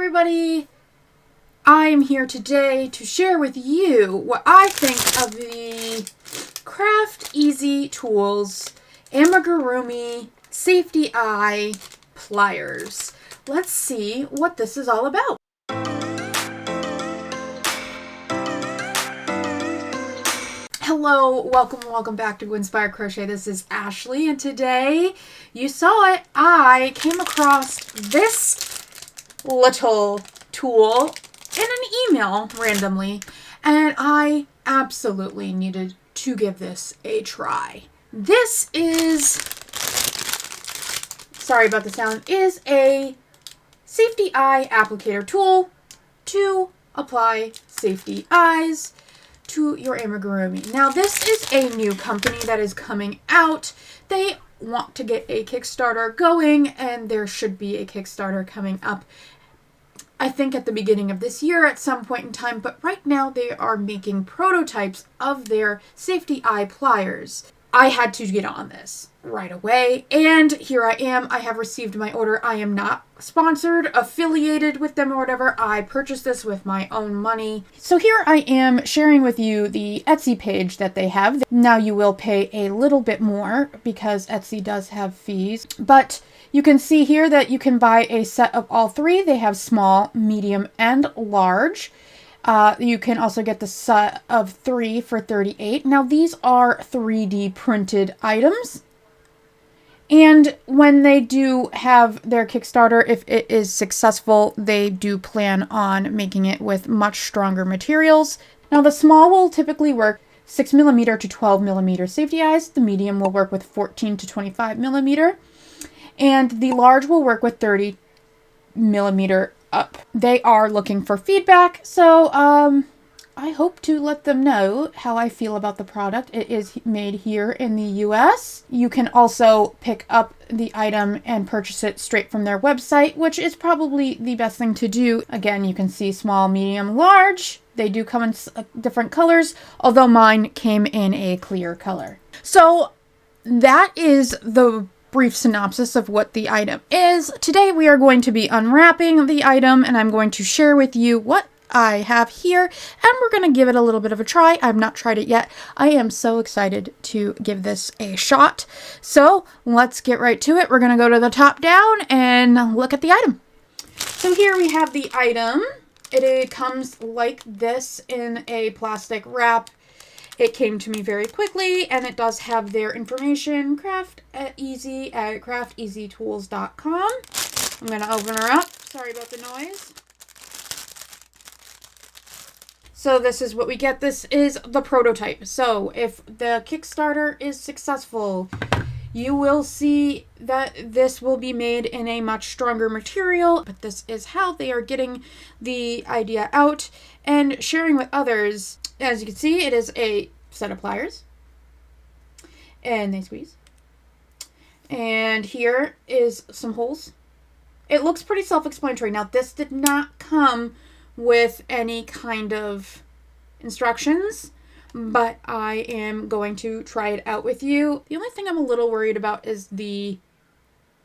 everybody, I am here today to share with you what I think of the Craft Easy Tools Amigurumi Safety Eye Pliers. Let's see what this is all about. Hello, welcome back to Inspired Crochet. This is Ashley, and today, you saw it, I came across this little tool in an email randomly, and I absolutely needed to give this a try. This is, sorry about the sound, is a safety eye applicator tool to apply safety eyes to your amigurumi. Now, this is a new company that is coming out. They want to get a Kickstarter going, and there should be a Kickstarter coming up, I think, at the beginning of this year at some point in time, but right now they are making prototypes of their safety eye pliers. I had to get on this right away, and here I am. I have received my order. I am not sponsored, affiliated with them or whatever. I purchased this with my own money. So here I am sharing with you the Etsy page that they have. Now you will pay a little bit more because Etsy does have fees, but you can see here that you can buy a set of all three. They have small, medium, and large. You can also get the set of 3 for $38. Now these are 3D printed items. And when they do have their Kickstarter, if it is successful, they do plan on making it with much stronger materials. Now the small will typically work 6mm to 12mm safety eyes. The medium will work with 14 to 25mm. And the large will work with 30mm up. They are looking for feedback, so I hope to let them know how I feel about the product. It is made here in the US. You can also pick up the item and purchase it straight from their website, which is probably the best thing to do. Again, you can see small, medium, large. They do come in different colors, although mine came in a clear color. So that is the brief synopsis of what the item is. Today we are going to be unwrapping the item, and I'm going to share with you what I have here, and we're going to give it a little bit of a try. I've not tried it yet. I am so excited to give this a shot. So let's get right to it. We're going to go to the top down and look at the item. So here we have the item. It comes like this in a plastic wrap. It came to me very quickly, and it does have their information, crafteasy at crafteasytools.com. I'm going to open her up. Sorry about the noise. So this is what we get. This is the prototype. So if the Kickstarter is successful, you will see that this will be made in a much stronger material, but this is how they are getting the idea out and sharing with others. As you can see, it is a set of pliers, and they squeeze. And here is some holes. It looks pretty self-explanatory. Now, this did not come with any kind of instructions, but I am going to try it out with you. The only thing I'm a little worried about is the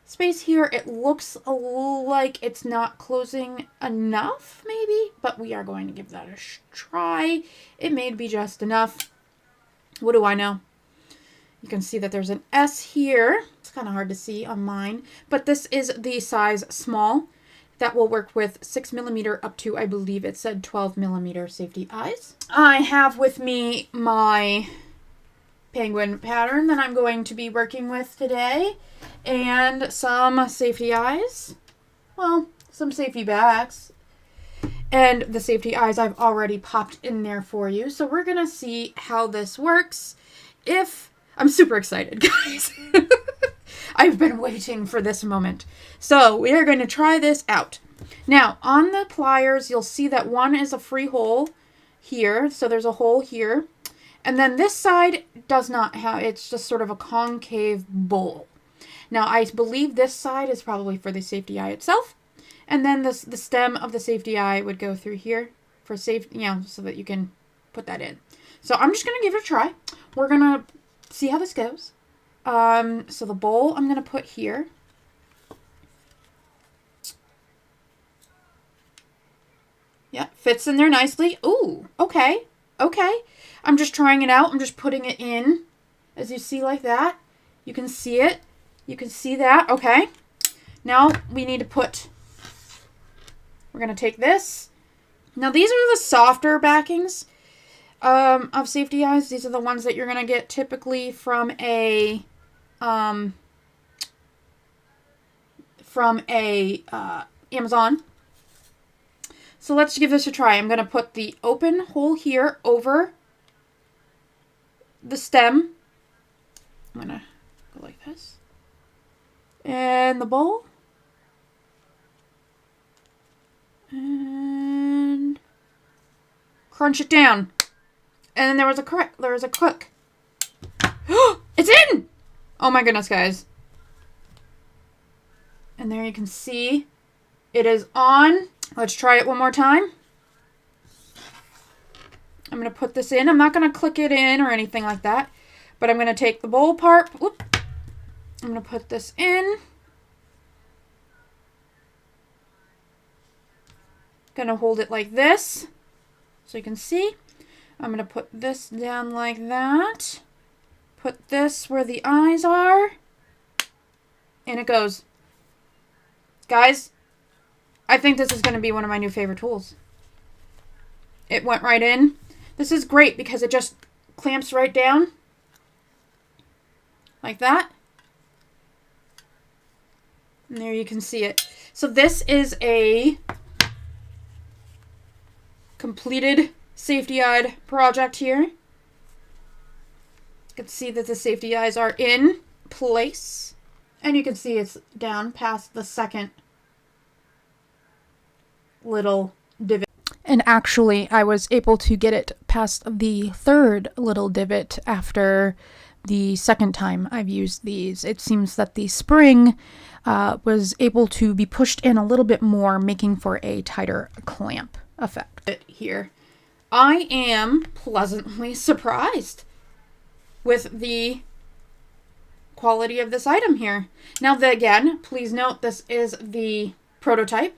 space here. It looks like it's not closing enough, maybe, but we are going to give that a try. It may be just enough. What do I know? You can see that there's an S here. It's kind of hard to see on mine, but this is the size small. That will work with 6mm up to, I believe it said 12mm safety eyes. I have with me my penguin pattern that I'm going to be working with today, and some safety eyes, well, some safety backs, and the safety eyes I've already popped in there for you. So we're gonna see how this works. I'm super excited, guys. I've been waiting for this moment. So we are going to try this out. Now, on the pliers, you'll see that one is a free hole here. So there's a hole here. And then this side does not have, it's just sort of a concave bowl. Now, I believe this side is probably for the safety eye itself. And then the stem of the safety eye would go through here for safety, so that you can put that in. So I'm just going to give it a try. We're going to see how this goes. So the bowl I'm going to put here. Yeah, fits in there nicely. Ooh, okay. Okay. I'm just trying it out. I'm just putting it in, as you see, like that. You can see it. You can see that. Okay. Now we need to put, we're going to take this. Now these are the softer backings of safety eyes. These are the ones that you're going to get typically from a Amazon. So let's give this a try. I'm going to put the open hole here over the stem. I'm going to go like this. And the bowl. And crunch it down. And then there was a click. It's in! Oh my goodness, guys. And there you can see it is on. Let's try it one more time. I'm going to put this in. I'm not going to click it in or anything like that. But I'm going to take the bowl part. Whoop. I'm going to put this in. Going to hold it like this. So you can see. I'm going to put this down like that. Put this where the eyes are. And it goes. Guys, I think this is going to be one of my new favorite tools. It went right in. This is great because it just clamps right down. Like that. And there you can see it. So this is a completed safety-eyed project here. You can see that the safety eyes are in place. And you can see it's down past the second little divot. And actually, I was able to get it past the third little divot after the second time I've used these. It seems that the spring was able to be pushed in a little bit more, making for a tighter clamp effect. Here, I am pleasantly surprised with the quality of this item here. Now, again, please note this is the prototype,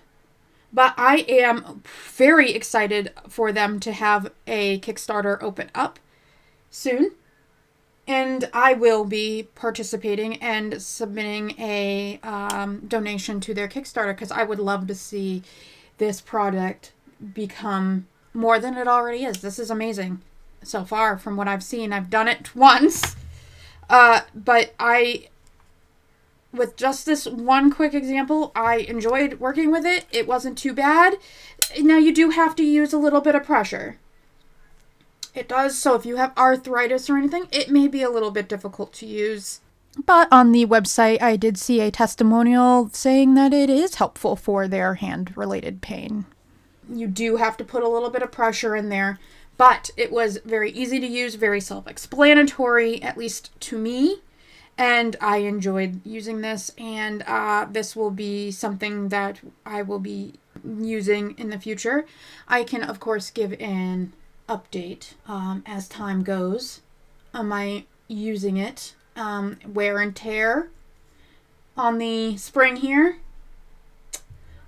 but I am very excited for them to have a Kickstarter open up soon. And I will be participating and submitting a donation to their Kickstarter because I would love to see this product become more than it already is. This is amazing so far from what I've seen. I've done it once, but with just this one quick example, I enjoyed working with it. It wasn't too bad. Now, you do have to use a little bit of pressure. It does, so if you have arthritis or anything, it may be a little bit difficult to use. But on the website, I did see a testimonial saying that it is helpful for their hand-related pain. You do have to put a little bit of pressure in there, but it was very easy to use, very self-explanatory, at least to me, and I enjoyed using this, and this will be something that I will be using in the future. I can, of course, give an update as time goes. Am I using it? Wear and tear on the spring here.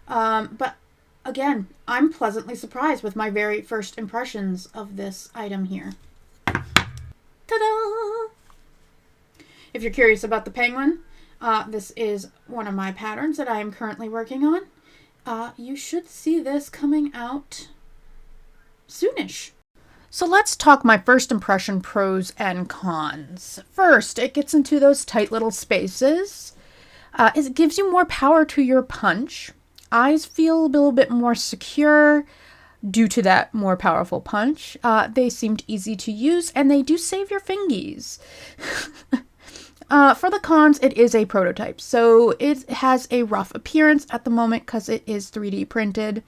But again, I'm pleasantly surprised with my very first impressions of this item here. Ta-da! If you're curious about the penguin, this is one of my patterns that I am currently working on. You should see this coming out soonish. So let's talk my first impression pros and cons. First, it gets into those tight little spaces. It gives you more power to your punch. Eyes feel a little bit more secure due to that more powerful punch. They seemed easy to use, and they do save your fingies. For the cons, it is a prototype, so it has a rough appearance at the moment because it is 3D printed.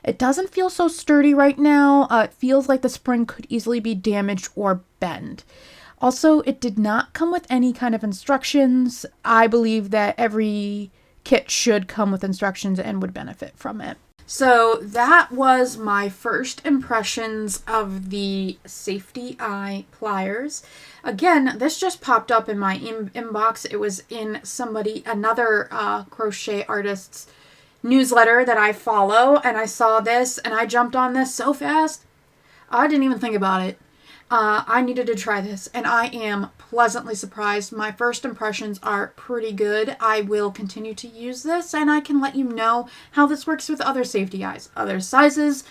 It doesn't feel so sturdy right now. It feels like the spring could easily be damaged or bend. Also, it did not come with any kind of instructions. I believe that every kit should come with instructions and would benefit from it. So that was my first impressions of the Safety Eye pliers. Again, this just popped up in my inbox. It was in another crochet artist's newsletter that I follow, and I saw this and I jumped on this so fast. I didn't even think about it. I needed to try this, and I am pleasantly surprised. My first impressions are pretty good. I will continue to use this, and I can let you know how this works with other safety eyes, other sizes,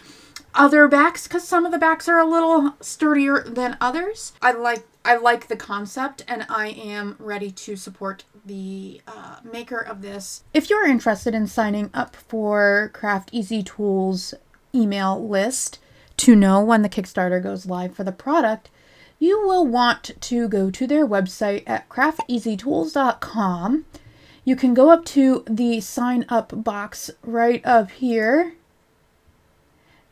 other backs, because some of the backs are a little sturdier than others. I like the concept, and I am ready to support the maker of this. If you're interested in signing up for Craft Easy Tools email list to know when the Kickstarter goes live for the product, you will want to go to their website at crafteasytools.com. You can go up to the sign up box right up here,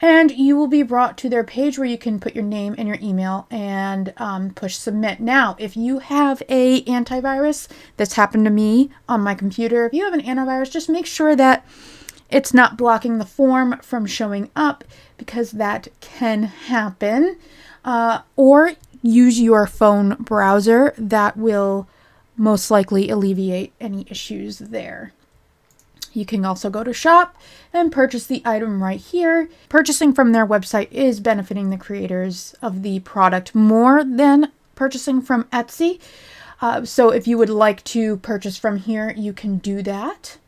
and you will be brought to their page where you can put your name and your email and push submit. Now, if you have a antivirus, this happened to me on my computer. If you have an antivirus, just make sure that it's not blocking the form from showing up, because that can happen. Or use your phone browser. That will most likely alleviate any issues there. You can also go to shop and purchase the item right here. Purchasing from their website is benefiting the creators of the product more than purchasing from Etsy. So if you would like to purchase from here, you can do that.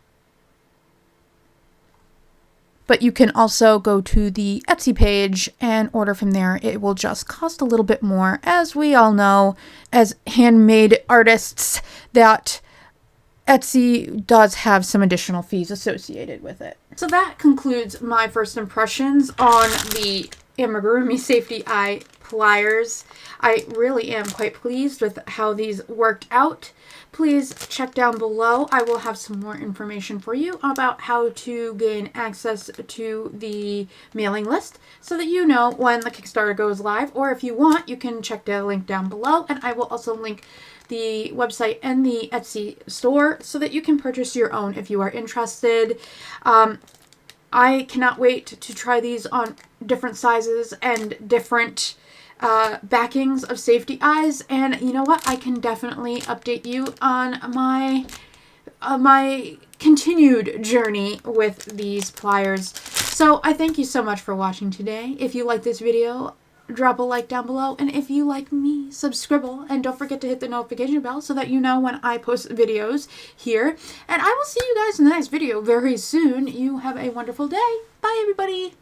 But you can also go to the Etsy page and order from there. It will just cost a little bit more. As we all know, as handmade artists, that Etsy does have some additional fees associated with it. So that concludes my first impressions on the Amigurumi Safety Eye pliers. I really am quite pleased with how these worked out. Please check down below. I will have some more information for you about how to gain access to the mailing list so that you know when the Kickstarter goes live, or if you want, you can check the link down below, and I will also link the website and the Etsy store so that you can purchase your own if you are interested. I cannot wait to try these on different sizes and different backings of safety eyes, and you know what, I can definitely update you on my continued journey with these pliers. So I thank you so much for watching today. If you like this video, drop a like down below, and if you like me, subscribe, and don't forget to hit the notification bell so that you know when I post videos here. And I will see you guys in the next video very soon. You have a wonderful day. Bye, everybody.